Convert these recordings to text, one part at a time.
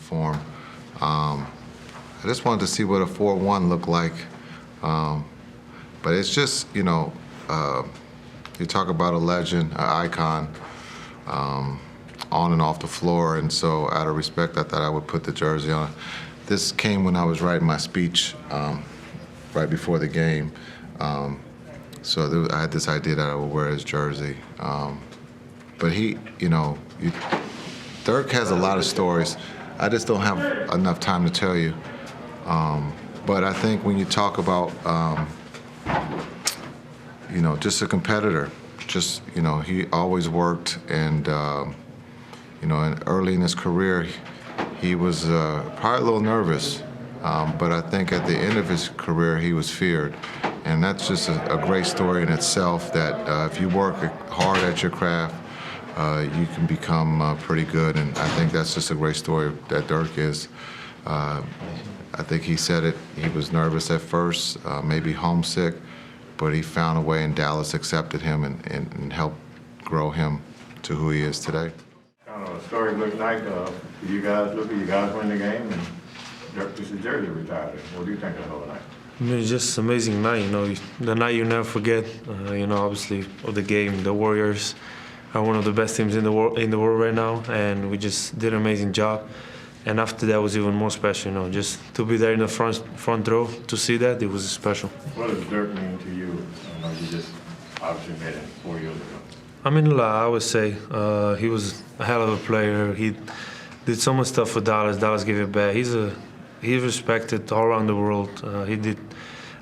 form. I just wanted to see what a 4-1 looked like. But it's just, you talk about a legend, an icon, on and off the floor, and so out of respect, I thought I would put the jersey on. This came when I was writing my speech right before the game. So I had this idea that I would wear his jersey. But Dirk has a lot of stories. I just don't have enough time to tell you. But I think when you talk about, just a competitor, he always worked, and, and early in his career, he was probably a little nervous. But I think at the end of his career, he was feared. And that's just a great story in itself, that if you work hard at your craft, you can become pretty good. And I think that's just a great story that Dirk is. I think he said it, he was nervous at first, maybe homesick, but he found a way, and Dallas accepted him and helped grow him to who he is today. The story looks like you guys win the game, and Dirk gets his jersey retired. What do you think of the whole night? I mean, it's just an amazing night, the night you never forget, obviously, of the game. The Warriors are one of the best teams in the world right now, and we just did an amazing job. And after that was even more special, just to be there in the front row, to see that, it was special. What does Dirk mean to you? You just obviously met him 4 years ago. I mean, I would say he was a hell of a player. He did so much stuff for Dallas. Dallas gave it back. He's respected all around the world. He did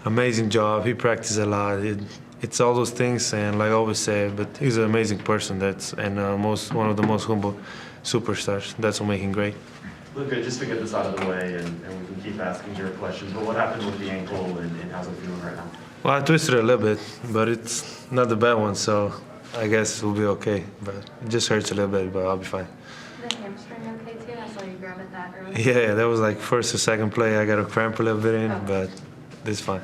amazing job. He practiced a lot. It's all those things, and like I always say, but he's an amazing person. One of the most humble superstars. That's what makes him great. Luka, just to get this out of the way, and we can keep asking your questions, but what happened with the ankle, and how's it feeling right now? Well, I twisted it a little bit, but it's not the bad one, so I guess we'll be okay. But it just hurts a little bit, but I'll be fine. The hamstring okay too? I saw you grab it that early. Yeah, that was like first or second play. I got a cramp a little bit in, but it's fine.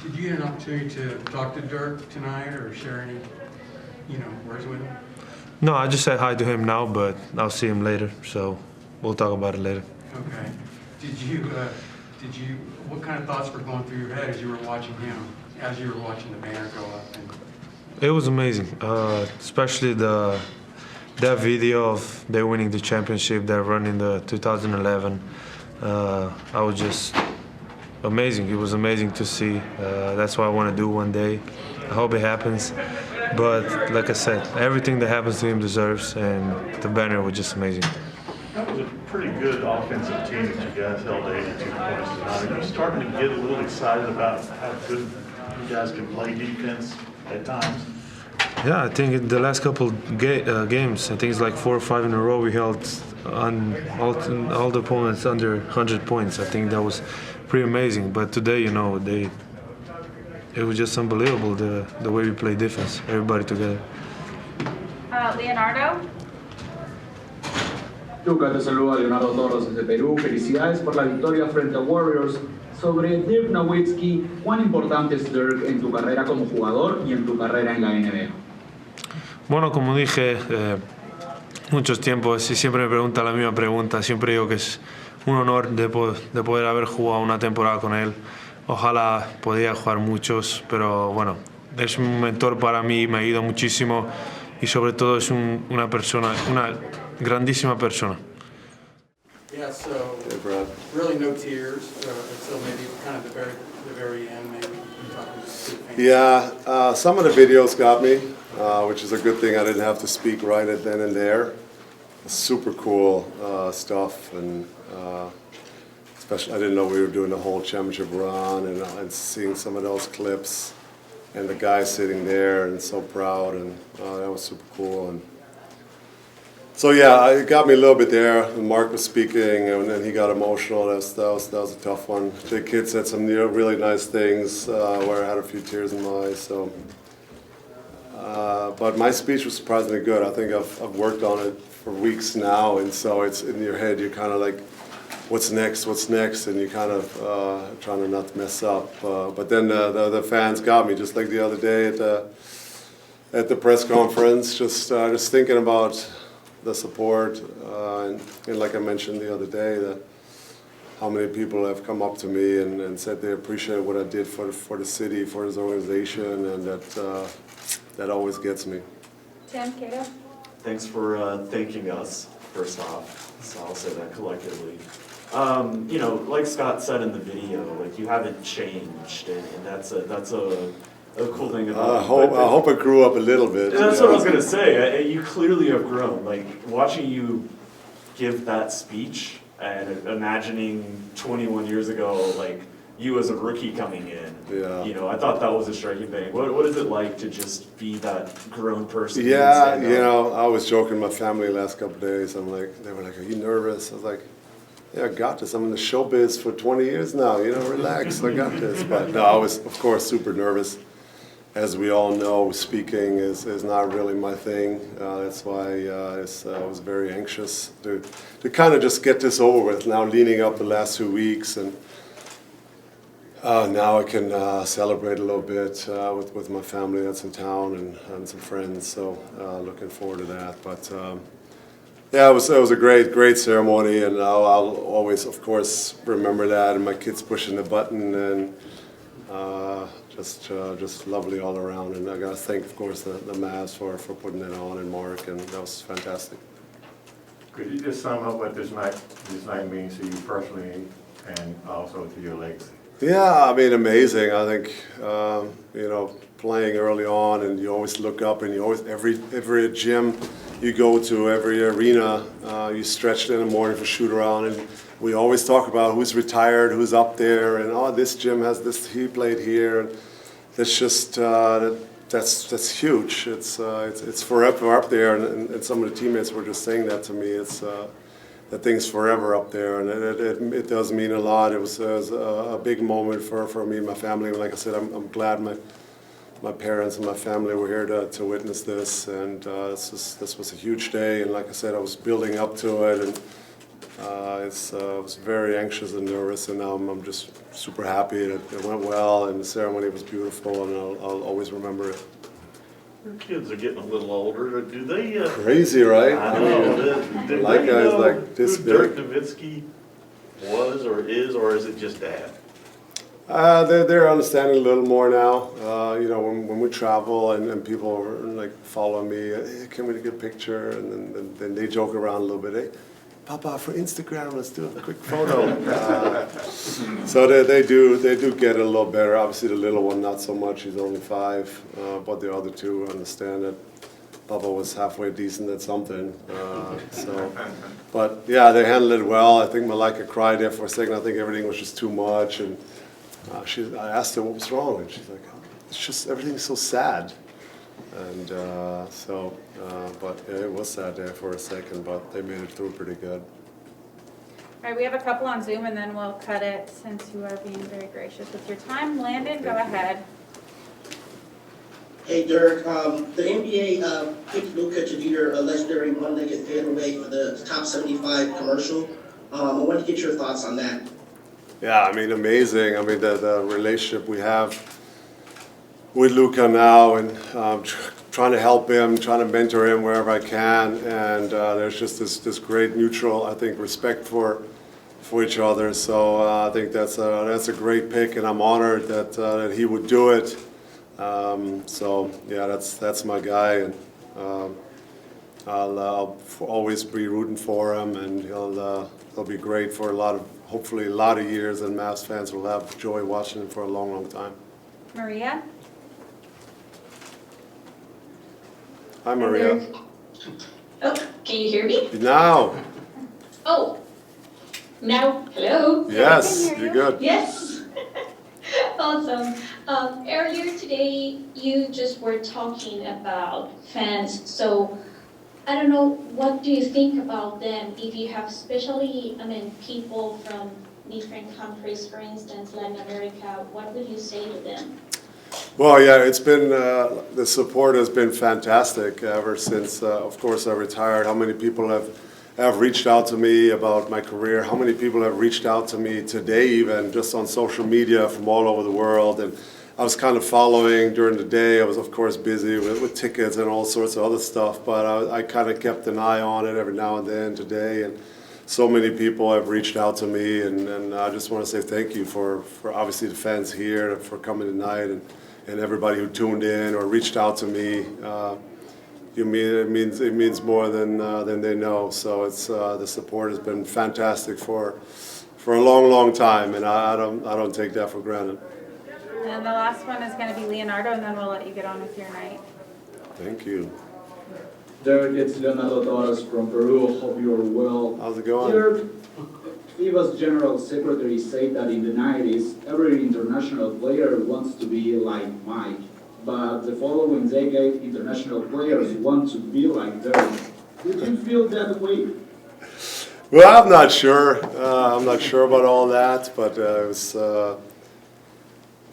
Did you get an opportunity to talk to Dirk tonight or share any, words with him? No, I just said hi to him now, but I'll see him later, so we'll talk about it later. Okay. What kind of thoughts were going through your head as you were watching him, as you were watching the banner go up? It was amazing, especially that video of they winning the championship, that run in the 2011. I was just amazing. It was amazing to see. That's what I want to do one day. I hope it happens. But like I said, everything that happens to him deserves, and the banner was just amazing. That was a pretty good offensive team that you guys held to 82 points tonight. Are you starting to get a little excited about how good you guys can play defense at times? Yeah, I think in the last couple games, I think it's like 4 or 5 in a row, we held on all the opponents under 100 points. I think that was pretty amazing. But today, it was just unbelievable the way we play defense, everybody together. Leonardo? Luka, te saluda Leonardo Torres desde Perú. Felicidades por la victoria frente a Warriors. Sobre Dirk Nowitzki, ¿cuán importante es Dirk en tu carrera como jugador y en tu carrera en la NBA? Bueno, como dije, muchos tiempos, y siempre me preguntan la misma pregunta, siempre digo que es un honor de poder haber jugado una temporada con él. Ojalá podía jugar muchos, pero bueno, es un mentor para mí, me ha ayudado muchísimo y sobre todo es una grandísima persona. Yeah, so really no tears until maybe kind of the very end, maybe. Yeah, some of the videos got me, which is a good thing. I didn't have to speak right at then and there. Super cool stuff, and especially I didn't know we were doing the whole championship run, and seeing some of those clips, and the guy sitting there and so proud, and that was super cool. And so yeah, it got me a little bit there. When Mark was speaking, and then he got emotional. That was a tough one. The kid said some really nice things where I had a few tears in my eyes. So, but my speech was surprisingly good. I think I've worked on it for weeks now, and so it's in your head. You're kind of like, what's next? What's next? And you kind of trying to not mess up. But then the fans got me, just like the other day at the press conference. Just thinking about the support, and like I mentioned the other day, that how many people have come up to me and said they appreciate what I did for the city, for this organization, and that always gets me. Tim, Cato? Thanks for thanking us, first off, so I'll say that collectively. You know, like Scott said in the video, like you haven't changed, and that's a cool thing about I hope I grew up a little bit. That's what I was gonna say. You clearly have grown. Like watching you give that speech and imagining 21 years ago, like you as a rookie coming in. Yeah. You know, I thought that was a striking thing. What is it like to just be that grown person? and Yeah, stand you up? know, I was joking with my family the last couple of days. I'm like, they were like, "Are you nervous?" I was like, "Yeah, I got this. I'm in the showbiz for 20 years now. You know, relax. I got this." But no, I was, of course, super nervous. As we all know, speaking is not really my thing. That's why I was very anxious to kind of just get this over with. Now, leading up the last 2 weeks, and now I can celebrate a little bit with my family that's in town and some friends. So looking forward to that. But yeah, it was a great ceremony, and I'll always, of course, remember that. And my kids pushing the button, and just lovely all around. And I got to thank, of course, the Mavs for putting it on, and Mark, and that was fantastic. Could you just sum up what this night means to you personally and also to your legacy? Yeah, I mean, amazing. I think, you know, playing early on, and you always look up, and you always, every gym you go to, every arena, you stretch in the morning for shoot around, and we always talk about who's retired, who's up there, and oh, this gym has this, he played here, and that's just, that's huge. It's forever up there, and some of the teammates were just saying that to me. It's that thing's forever up there, and it does mean a lot. It was a big moment for me and my family. And like I said, I'm glad my parents and my family were here to witness this, and this was a huge day. And like I said, I was building up to it, and I was very anxious and nervous, and now I'm just super happy that it went well, and the ceremony was beautiful, and I'll always remember it. Your kids are getting a little older. Do they? Crazy, right? I know. Do Like they guys know like this who Dirk big. Nowitzki was or is it just dad? They're understanding a little more now. You know, when we travel and people are like following me, hey, can we get a picture? And then they joke around a little bit. Hey, Papa, for Instagram, let's do a quick photo. So they do get a little better. Obviously, the little one not so much. He's only 5, but the other two understand that Papa was halfway decent at something. But yeah, they handled it well. I think Malika cried there for a second. I think everything was just too much, and I asked her what was wrong, and she's like, oh, "It's just everything's so sad." And but yeah, it was sad there for a second, but they made it through pretty good. All right, we have a couple on Zoom, and then we'll cut it since you are being very gracious with your time. Landon, go ahead. Hey, Dirk. The NBA picked Luka to do your legendary one-legged fadeaway for the top 75 commercial. I wanted to get your thoughts on that. Yeah, I mean, amazing. I mean, the relationship we have with Luka now, and trying to help him, trying to mentor him wherever I can, and there's just this great mutual, I think, respect for each other. So I think that's a great pick, and I'm honored that he would do it. So yeah, that's my guy, and I'll always be rooting for him, and he'll be great for hopefully a lot of years, and Mavs fans will have joy watching him for a long, long time. Maria? Hi, Maria. Oh, can you hear me? Now, Oh, now, hello? yes, you're good. Yes. Awesome. Earlier today, you just were talking about fans. So I don't know, what do you think about them? If you have especially, people from different countries, for instance, Latin America, what would you say to them? Well, yeah, it's been, the support has been fantastic ever since, of course, I retired. How many people have reached out to me about my career? How many people have reached out to me today, even just on social media from all over the world? And I was kind of following during the day. I was, of course, busy with tickets and all sorts of other stuff, but I kind of kept an eye on it every now and then today. And so many people have reached out to me, and I just want to say thank you for obviously the fans here for coming tonight, and everybody who tuned in or reached out to me. It means more than they know. So it's the support has been fantastic for a long time, and I don't take that for granted. And the last one is going to be Leonardo, and then we'll let you get on with your night. Thank you. Derek, it's Leonardo Torres from Peru. Hope you're well. How's it going? Derek, FIBA's General Secretary said that in the 90s, every international player wants to be like Mike. But the following decade, international players want to be like Derek. Did you feel that way? Well, I'm not sure. I'm not sure about all that, but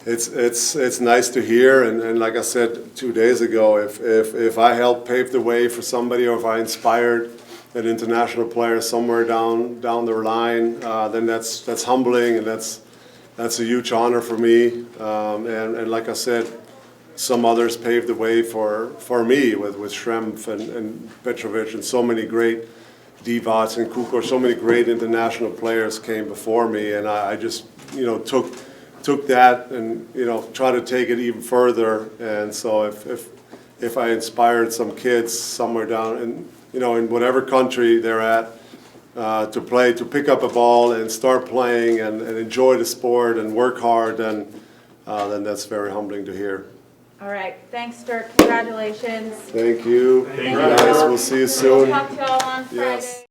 it's nice to hear. And like I said 2 days ago, if I helped pave the way for somebody, or if I inspired an international player somewhere down their line, then that's humbling, and that's a huge honor for me. And like I said, some others paved the way for me with Schrempf and Petrovic, and so many great Divac and Kukoc, so many great international players came before me, and I just took that and try to take it even further. And so if I inspired some kids somewhere down in whatever country they're at to pick up a ball and start playing and enjoy the sport and work hard, then that's very humbling to hear. All right. Thanks, Dirk. Congratulations. Thank you. Thank you. Guys, we'll see you soon. We'll talk to you all on Friday. Yes.